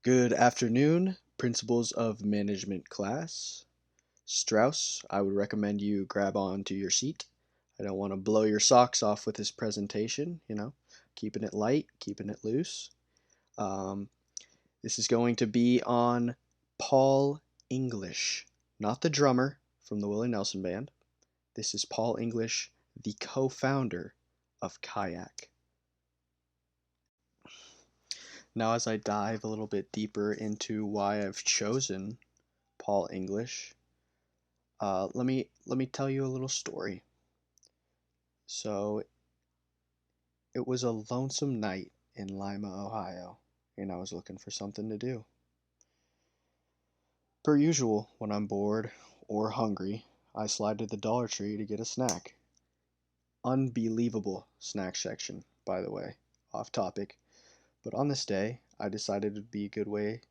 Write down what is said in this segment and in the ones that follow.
Good afternoon, Principles of Management class. Strouse, I would recommend you grab onto your seat. I don't want to blow your socks off with this presentation, keeping it light, keeping it loose. Um, this is going to be on Paul English, not the drummer from the Willie Nelson Band. This is Paul English, the co-founder of Kayak. Now, as I dive a little bit deeper into why I've chosen Paul English, let me tell you a little story. So, it was a lonesome night in Lima, Ohio, and I was looking for something to do. Per usual, when I'm bored or hungry, I slide to the Dollar Tree to get a snack. Unbelievable snack section, by the way, off topic. But on this day, I decided it would be a good way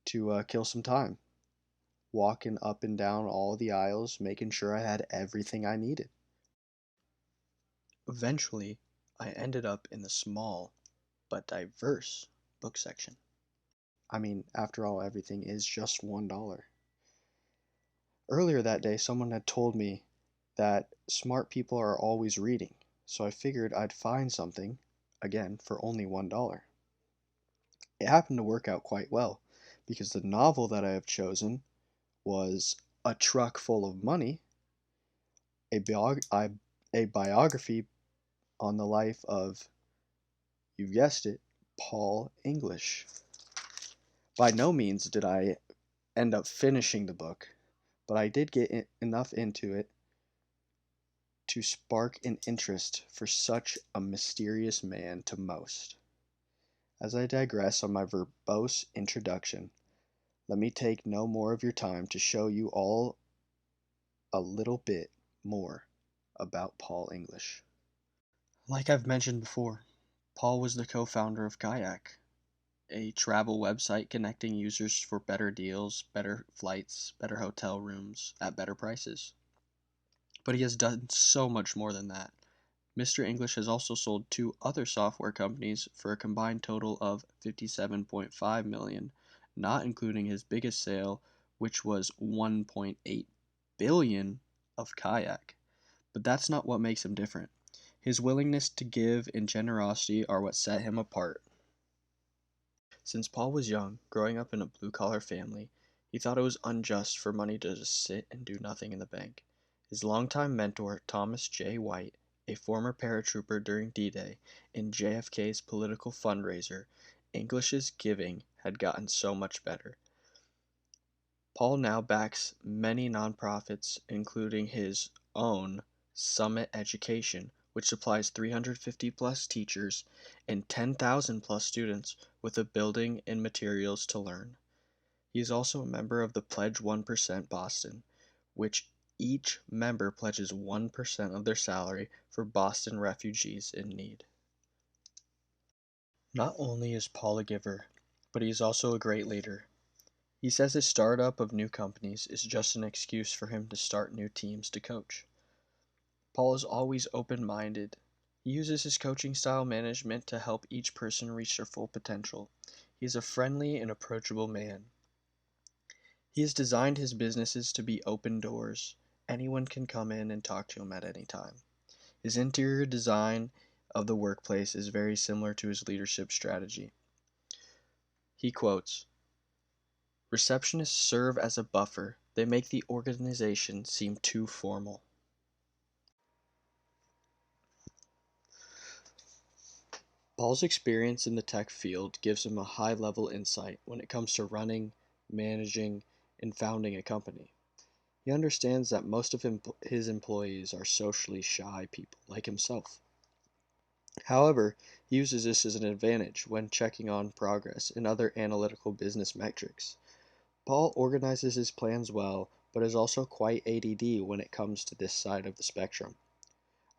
to kill some time, walking up and down all the aisles, making sure I had everything I needed. Eventually, I ended up in the small but diverse book section. I mean, after all, everything is just $1. Earlier that day, someone had told me that smart people are always reading, so I figured I'd find something, again, for only $1. It happened to work out quite well, because the novel that I have chosen was A Truck Full of Money, a biography on the life of, you've guessed it, Paul English. By no means did I end up finishing the book, but I did get enough into it to spark an interest for such a mysterious man to most. As I digress on my verbose introduction, let me take no more of your time to show you all a little bit more about Paul English. Like I've mentioned before, Paul was the co-founder of Kayak, a travel website connecting users for better deals, better flights, better hotel rooms at better prices. But he has done so much more than that. Mr. English has also sold two other software companies for a combined total of $57.5 million, not including his biggest sale, which was $1.8 billion of Kayak. But that's not what makes him different. His willingness to give and generosity are what set him apart. Since Paul was young, growing up in a blue-collar family, he thought it was unjust for money to just sit and do nothing in the bank. His longtime mentor, Thomas J. White, a former paratrooper during D-Day and JFK's political fundraiser, English's giving had gotten so much better. Paul now backs many nonprofits, including his own Summit Education, which supplies 350 plus teachers and 10,000 plus students with a building and materials to learn. He is also a member of the Pledge 1% Boston, which each member pledges 1% of their salary for Boston refugees in need. Not only is Paul a giver, but he is also a great leader. He says his startup of new companies is just an excuse for him to start new teams to coach. Paul is always open-minded. He uses his coaching style management to help each person reach their full potential. He is a friendly and approachable man. He has designed his businesses to be open doors. Anyone can come in and talk to him at any time. His interior design of the workplace is very similar to his leadership strategy. He quotes, "Receptionists serve as a buffer. They make the organization seem too formal." Paul's experience in the tech field gives him a high-level insight when it comes to running, managing, and founding a company. He understands that most of his employees are socially shy people like himself. However, he uses this as an advantage when checking on progress and other analytical business metrics. Paul organizes his plans well, but is also quite ADD when it comes to this side of the spectrum.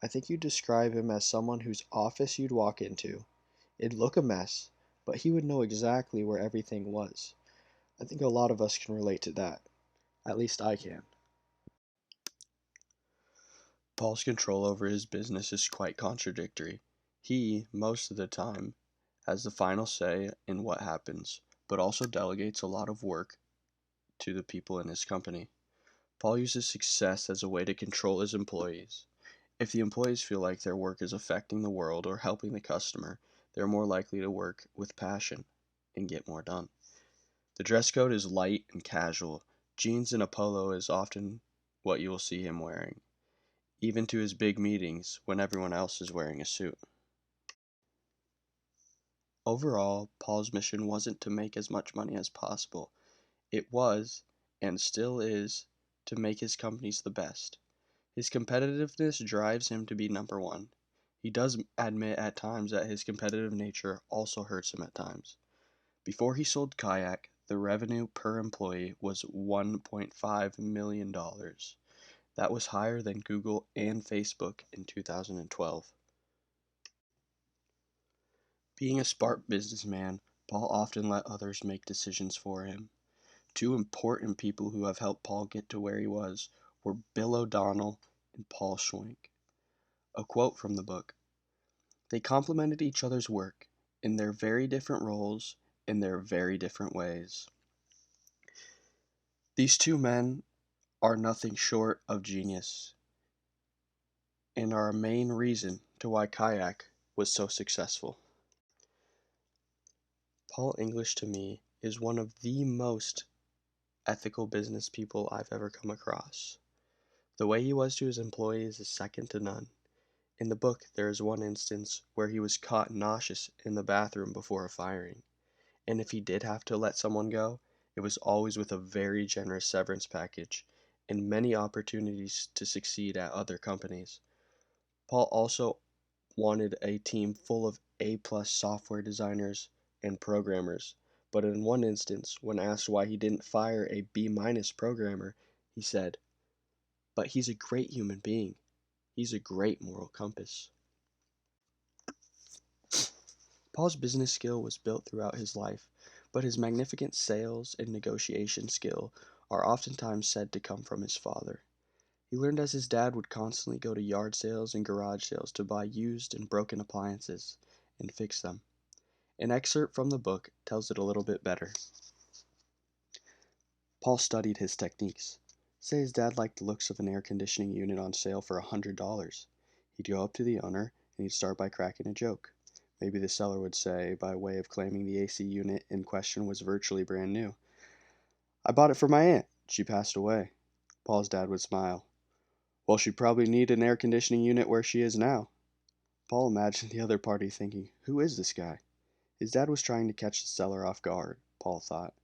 I think you'd describe him as someone whose office you'd walk into. It'd look a mess, but he would know exactly where everything was. I think a lot of us can relate to that. At least I can. Paul's control over his business is quite contradictory. He, most of the time, has the final say in what happens, but also delegates a lot of work to the people in his company. Paul uses success as a way to control his employees. If the employees feel like their work is affecting the world or helping the customer, they're more likely to work with passion and get more done. The dress code is light and casual. Jeans and a polo is often what you will see him wearing, even to his big meetings when everyone else is wearing a suit. Overall, Paul's mission wasn't to make as much money as possible. It was, and still is, to make his companies the best. His competitiveness drives him to be number one. He does admit at times that his competitive nature also hurts him at times. Before he sold Kayak, the revenue per employee was $1.5 million. That was higher than Google and Facebook in 2012. Being a smart businessman, Paul often let others make decisions for him. Two important people who have helped Paul get to where he was were Bill O'Donnell and Paul Schwenk. A quote from the book: "They complemented each other's work in their very different roles, in their very different ways." These two men are nothing short of genius and are a main reason to why Kayak was so successful. Paul English to me is one of the most ethical business people I've ever come across. The way he was to his employees is second to none. In the book, there is one instance where he was caught nauseous in the bathroom before a firing, and if he did have to let someone go, it was always with a very generous severance package and many opportunities to succeed at other companies. Paul also wanted a team full of A-plus software designers and programmers, but in one instance, when asked why he didn't fire a B-minus programmer, he said, "But he's a great human being. He's a great moral compass." Paul's business skill was built throughout his life, but his magnificent sales and negotiation skill are oftentimes said to come from his father. He learned as his dad would constantly go to yard sales and garage sales to buy used and broken appliances and fix them. An excerpt from the book tells it a little bit better. Paul studied his techniques. Say his dad liked the looks of an air conditioning unit on sale for $100. He'd go up to the owner and he'd start by cracking a joke. Maybe the seller would say, by way of claiming the AC unit in question was virtually brand new, "I bought it for my aunt. She passed away." Paul's dad would smile. "Well, she'd probably need an air conditioning unit where she is now." Paul imagined the other party thinking, "Who is this guy?" His dad was trying to catch the seller off guard, Paul thought.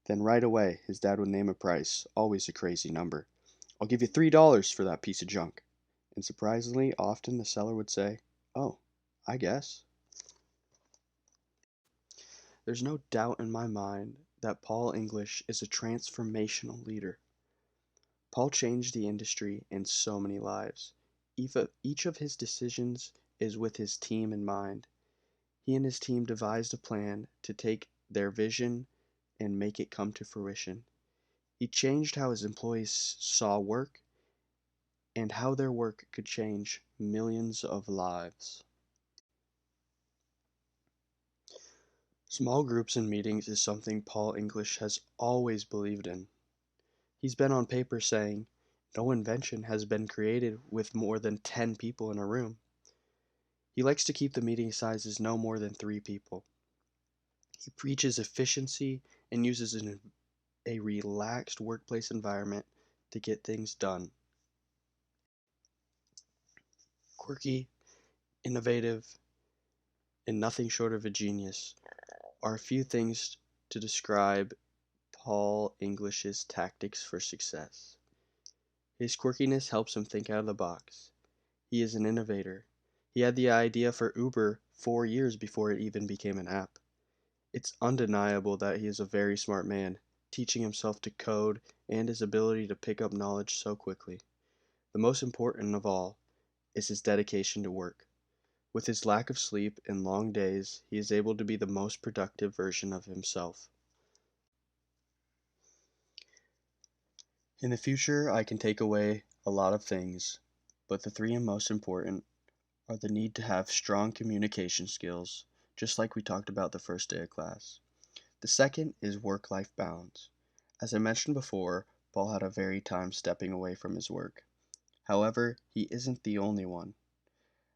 Then right away, his dad would name a price, always a crazy number. "I'll give you $3 for that piece of junk." And surprisingly often the seller would say, "Oh, I guess." There's no doubt in my mind that Paul English is a transformational leader. Paul changed the industry and so many lives. Each of his decisions is with his team in mind. He and his team devised a plan to take their vision and make it come to fruition. He changed how his employees saw work and how their work could change millions of lives. Small groups and meetings is something Paul English has always believed in. He's been on paper saying, "No invention has been created with more than 10 people in a room." He likes to keep the meeting sizes no more than 3 people. He preaches efficiency and uses a relaxed workplace environment to get things done. Quirky, innovative, and nothing short of a genius are a few things to describe Paul English's tactics for success. His quirkiness helps him think out of the box. He is an innovator. He had the idea for Uber 4 years before it even became an app. It's undeniable that he is a very smart man, teaching himself to code and his ability to pick up knowledge so quickly. The most important of all is his dedication to work. With his lack of sleep and long days, he is able to be the most productive version of himself. In the future, I can take away a lot of things, but the three most important are the need to have strong communication skills, just like we talked about the first day of class. The second is work-life balance. As I mentioned before, Paul had a very time stepping away from his work. However, he isn't the only one.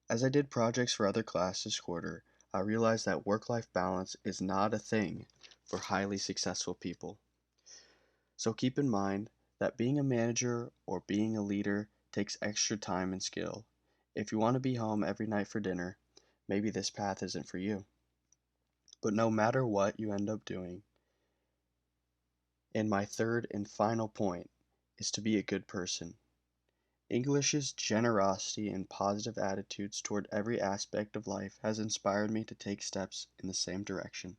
As I did projects for other classes this quarter, I realized that work-life balance is not a thing for highly successful people. So keep in mind that being a manager or being a leader takes extra time and skill. If you want to be home every night for dinner, maybe this path isn't for you. But no matter what you end up doing, and my third and final point is to be a good person. English's generosity and positive attitudes toward every aspect of life has inspired me to take steps in the same direction.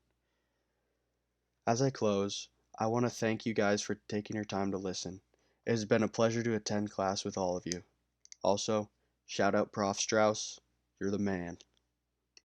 As I close, I want to thank you guys for taking your time to listen. It has been a pleasure to attend class with all of you. Also, shout out Prof. Strouse, you're the man.